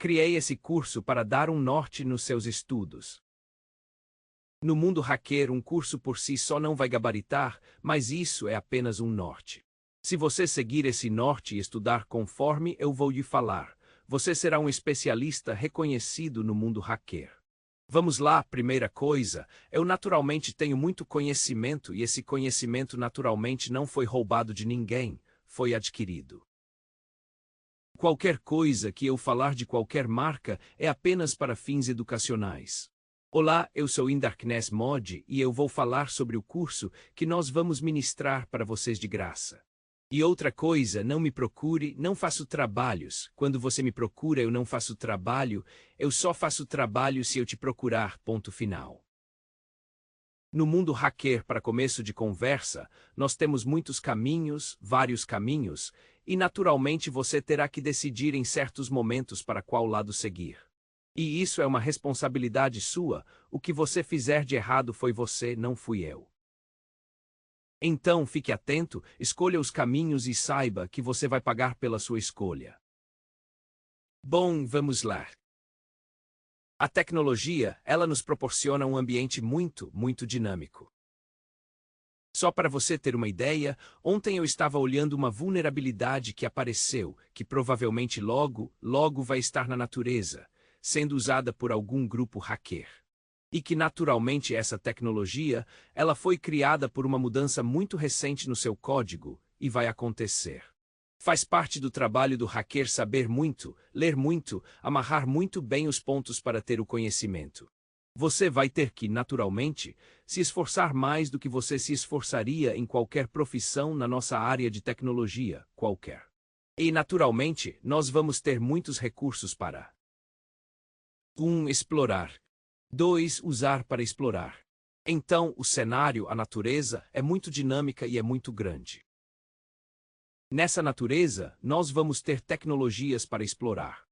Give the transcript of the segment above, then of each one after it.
Criei esse curso para dar um norte nos seus estudos. No mundo hacker, um curso por si só não vai gabaritar, mas isso é apenas um norte. Se você seguir esse norte e estudar conforme eu vou lhe falar, você será um especialista reconhecido no mundo hacker. Vamos lá, primeira coisa, eu naturalmente tenho muito conhecimento e esse conhecimento naturalmente não foi roubado de ninguém, foi adquirido. Qualquer coisa que eu falar de qualquer marca é apenas para fins educacionais. Olá, eu sou Darkness Mod e eu vou falar sobre o curso que nós vamos ministrar para vocês de graça. E outra coisa, não me procure, não faço trabalhos. Quando você me procura, eu não faço trabalho, eu só faço trabalho se eu te procurar, ponto final. No mundo hacker, para começo de conversa, nós temos muitos caminhos, vários caminhos, e naturalmente você terá que decidir em certos momentos para qual lado seguir. E isso é uma responsabilidade sua, o que você fizer de errado foi você, não fui eu. Então fique atento, escolha os caminhos e saiba que você vai pagar pela sua escolha. Bom, vamos lá. A tecnologia, ela nos proporciona um ambiente muito dinâmico. Só para você ter uma ideia, ontem eu estava olhando uma vulnerabilidade que apareceu, que provavelmente logo vai estar na natureza, sendo usada por algum grupo hacker. E que naturalmente essa tecnologia, ela foi criada por uma mudança muito recente no seu código, e vai acontecer. Faz parte do trabalho do hacker saber muito, ler muito, amarrar muito bem os pontos para ter o conhecimento. Você vai ter que, naturalmente, se esforçar mais do que você se esforçaria em qualquer profissão na nossa área de tecnologia, qualquer. E, naturalmente, nós vamos ter muitos recursos para 1. Explorar. 2. Usar para explorar. Então, o cenário, a natureza, é muito dinâmica e é muito grande. Nessa natureza, nós vamos ter tecnologias para explorar.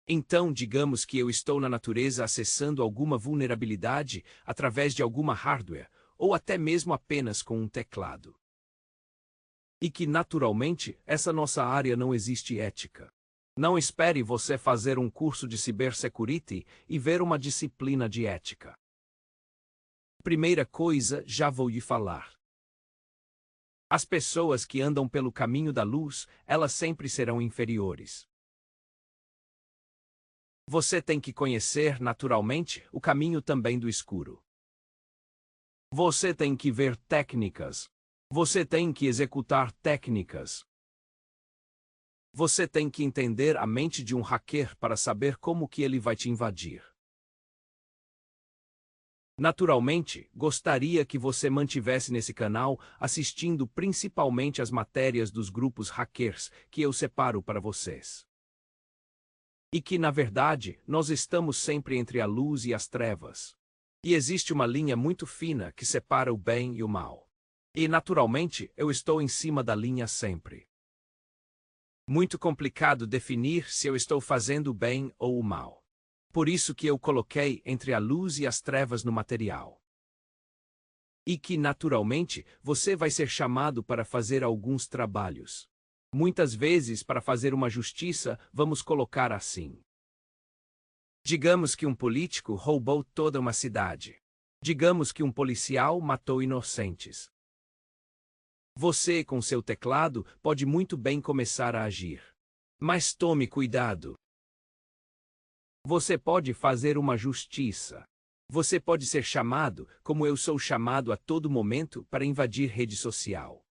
Então, digamos que eu estou na natureza acessando alguma vulnerabilidade através de alguma hardware, ou até mesmo apenas com um teclado. E que, naturalmente, essa nossa área não existe ética. Não espere você fazer um curso de cybersecurity e ver uma disciplina de ética. Primeira coisa, já vou lhe falar. As pessoas que andam pelo caminho da luz, elas sempre serão inferiores. Você tem que conhecer, naturalmente, o caminho também do escuro. Você tem que ver técnicas. Você tem que executar técnicas. Você tem que entender a mente de um hacker para saber como que ele vai te invadir. Naturalmente, gostaria que você mantivesse nesse canal assistindo principalmente as matérias dos grupos hackers que eu separo para vocês. E que, na verdade, nós estamos sempre entre a luz e as trevas. E existe uma linha muito fina que separa o bem e o mal. E, naturalmente, eu estou em cima da linha sempre. Muito complicado definir se eu estou fazendo o bem ou o mal. Por isso que eu coloquei entre a luz e as trevas no material. E que, naturalmente, você vai ser chamado para fazer alguns trabalhos. Muitas vezes, para fazer uma justiça, vamos colocar assim. Digamos que um político roubou toda uma cidade. Digamos que um policial matou inocentes. Você, com seu teclado, pode muito bem começar a agir. Mas tome cuidado. Você pode fazer uma justiça. Você pode ser chamado, como eu sou chamado a todo momento, para invadir rede social.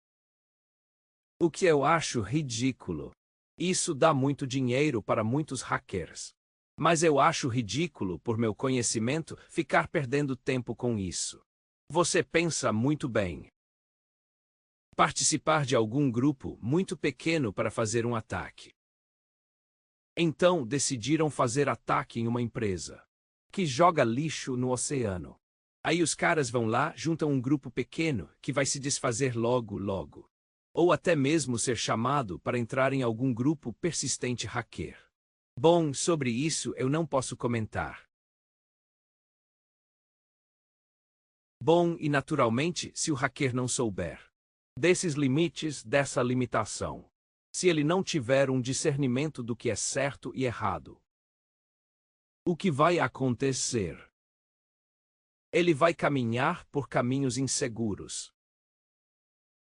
O que eu acho ridículo. Isso dá muito dinheiro para muitos hackers. Mas eu acho ridículo, por meu conhecimento, ficar perdendo tempo com isso. Você pensa muito bem. Participar de algum grupo muito pequeno para fazer um ataque. Então decidiram fazer ataque em uma empresa que joga lixo no oceano. Aí os caras vão lá, juntam um grupo pequeno que vai se desfazer logo. Ou até mesmo ser chamado para entrar em algum grupo persistente hacker. Bom, sobre isso eu não posso comentar. Bom, e naturalmente, se o hacker não souber desses limites, dessa limitação, se ele não tiver um discernimento do que é certo e errado. O que vai acontecer? Ele vai caminhar por caminhos inseguros,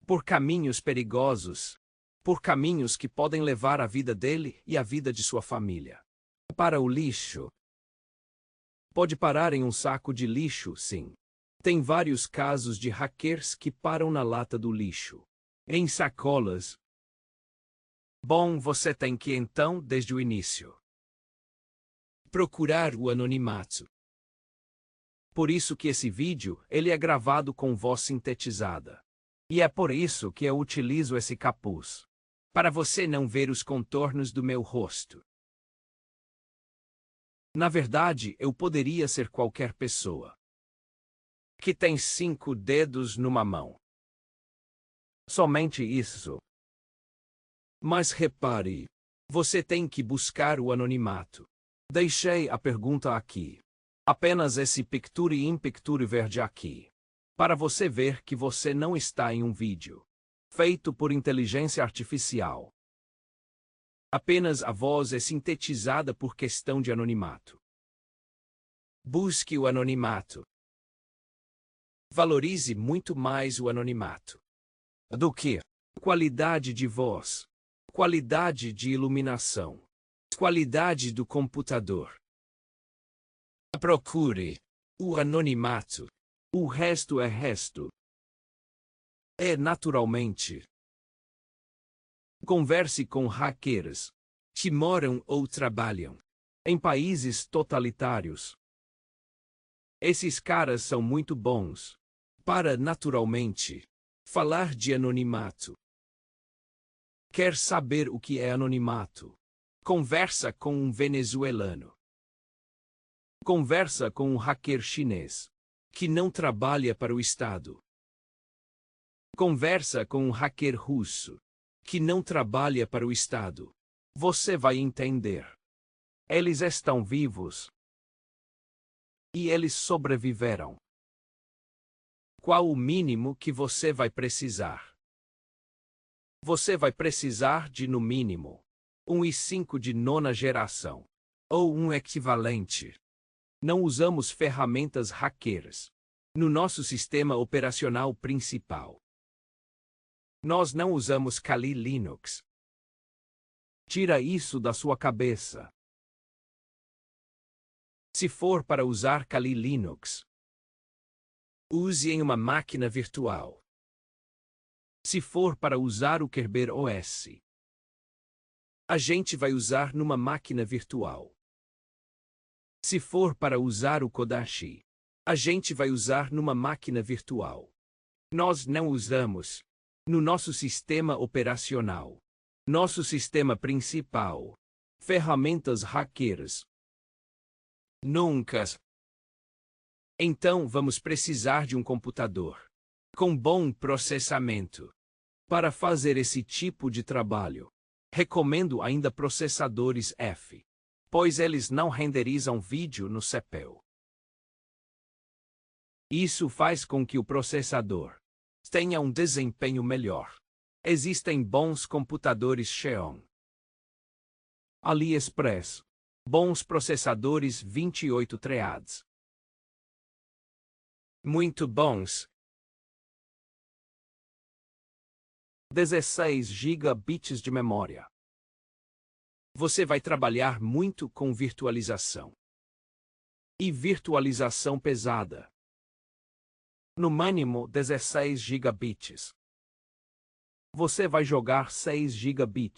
por caminhos perigosos, por caminhos que podem levar a vida dele e a vida de sua família para o lixo. Pode parar em um saco de lixo, sim. Tem vários casos de hackers que param na lata do lixo, em sacolas. Bom, você tem que então, desde o início, procurar o anonimato. Por isso que esse vídeo, ele é gravado com voz sintetizada. E é por isso que eu utilizo esse capuz, para você não ver os contornos do meu rosto. Na verdade, eu poderia ser qualquer pessoa que tem 5 dedos numa mão. Somente isso. Mas repare, você tem que buscar o anonimato. Deixei a pergunta aqui. Apenas esse picture verde aqui. Para você ver que você não está em um vídeo feito por inteligência artificial. Apenas a voz é sintetizada por questão de anonimato. Busque o anonimato. Valorize muito mais o anonimato do que qualidade de voz, qualidade de iluminação, qualidade do computador. Procure o anonimato. O resto é resto. É naturalmente. Converse com hackers que moram ou trabalham em países totalitários. Esses caras são muito bons para, naturalmente, falar de anonimato. Quer saber o que é anonimato? Conversa com um venezuelano. Conversa com um hacker chinês que não trabalha para o Estado. Conversa com um hacker russo que não trabalha para o Estado. Você vai entender. Eles estão vivos. E eles sobreviveram. Qual o mínimo que você vai precisar? Você vai precisar de, no mínimo, um i5 de 9ª geração. Ou um equivalente. Não usamos ferramentas hackers no nosso sistema operacional principal. Nós não usamos Kali Linux. Tira isso da sua cabeça. Se for para usar Kali Linux, use em uma máquina virtual. Se for para usar o Kerber OS, a gente vai usar numa máquina virtual. Se for para usar o Kodashi, a gente vai usar numa máquina virtual. Nós não usamos no nosso sistema operacional, nosso sistema principal, ferramentas hackers. Nunca. Então vamos precisar de um computador com bom processamento para fazer esse tipo de trabalho. Recomendo ainda processadores F, pois eles não renderizam vídeo no CPU. Isso faz com que o processador tenha um desempenho melhor. Existem bons computadores Xeon, AliExpress, bons processadores 28 threads. Muito bons. 16 GB de memória. Você vai trabalhar muito com virtualização. E virtualização pesada. No mínimo 16 GB. Você vai jogar 6 GB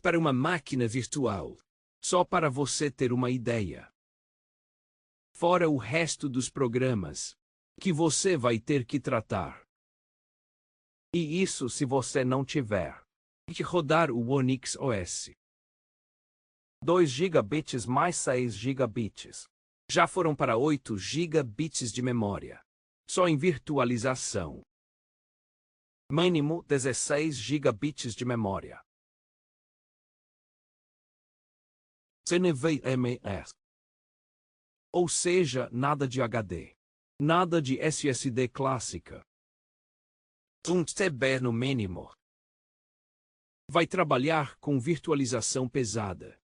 para uma máquina virtual, só para você ter uma ideia. Fora o resto dos programas que você vai ter que tratar. E isso se você não tiver que rodar o Onyx OS. 2 GB mais 6 GB. Já foram para 8 GB de memória. Só em virtualização. Mínimo 16 GB de memória. NVMe. Ou seja, nada de HD. Nada de SSD clássica. Um TB no mínimo. vai trabalhar com virtualização pesada.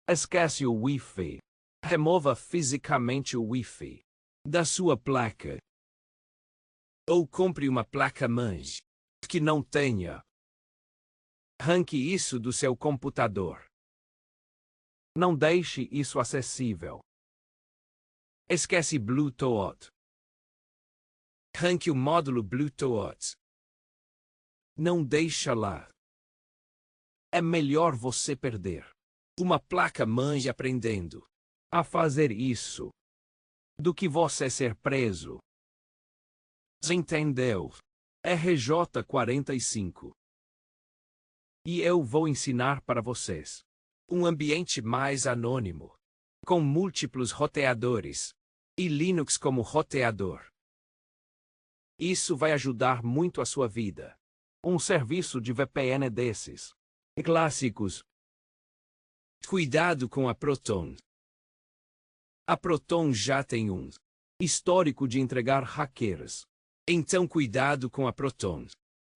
Esquece o Wi-Fi. Remova fisicamente o Wi-Fi da sua placa. Ou compre uma placa-mãe que não tenha. Arranque isso do seu computador. Não deixe isso acessível. Esquece Bluetooth. Arranque o módulo Bluetooth. Não deixa lá. É melhor você perder uma placa-mãe aprendendo a fazer isso do que você ser preso. Entendeu? RJ45. E eu vou ensinar para vocês um ambiente mais anônimo, com múltiplos roteadores e Linux como roteador. Isso vai ajudar muito a sua vida. Um serviço de VPN desses clássicos. Cuidado com a Proton. A Proton já tem um histórico de entregar hackers. Então cuidado com a Proton.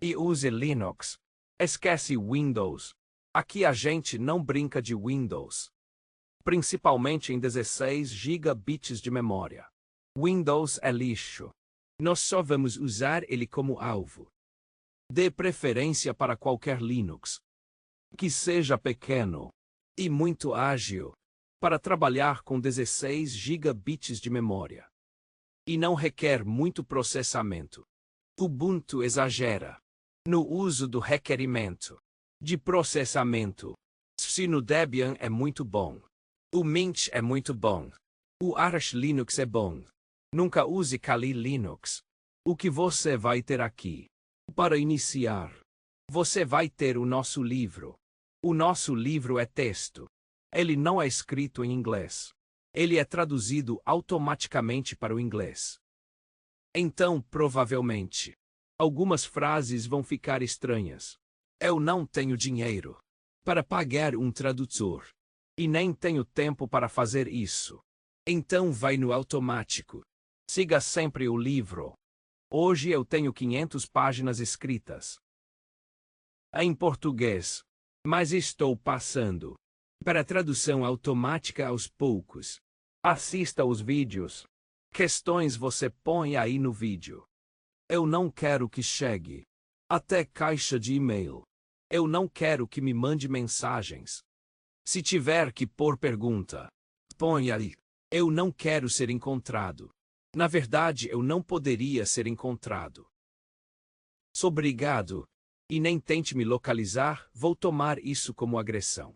E use Linux. Esquece Windows. Aqui a gente não brinca de Windows. Principalmente em 16 GB de memória. Windows é lixo. Nós só vamos usar ele como alvo. Dê preferência para qualquer Linux que seja pequeno e muito ágil para trabalhar com 16 GB de memória. E não requer muito processamento. Ubuntu exagera no uso do requerimento de processamento. Se no Debian é muito bom. O Mint é muito bom. O Arch Linux é bom. Nunca use Kali Linux. O que você vai ter aqui? Para iniciar, você vai ter o nosso livro. O nosso livro é texto. Ele não é escrito em inglês. Ele é traduzido automaticamente para o inglês. Então, provavelmente, algumas frases vão ficar estranhas. Eu não tenho dinheiro para pagar um tradutor. E nem tenho tempo para fazer isso. Então vai no automático. Siga sempre o livro. Hoje eu tenho 500 páginas escritas em português, mas estou passando para tradução automática aos poucos. Assista os vídeos. Questões você põe aí no vídeo. Eu não quero que chegue até caixa de e-mail. Eu não quero que me mande mensagens. Se tiver que pôr pergunta, põe aí. Eu não quero ser encontrado. Na verdade, eu não poderia ser encontrado. Obrigado. E nem tente me localizar, vou tomar isso como agressão.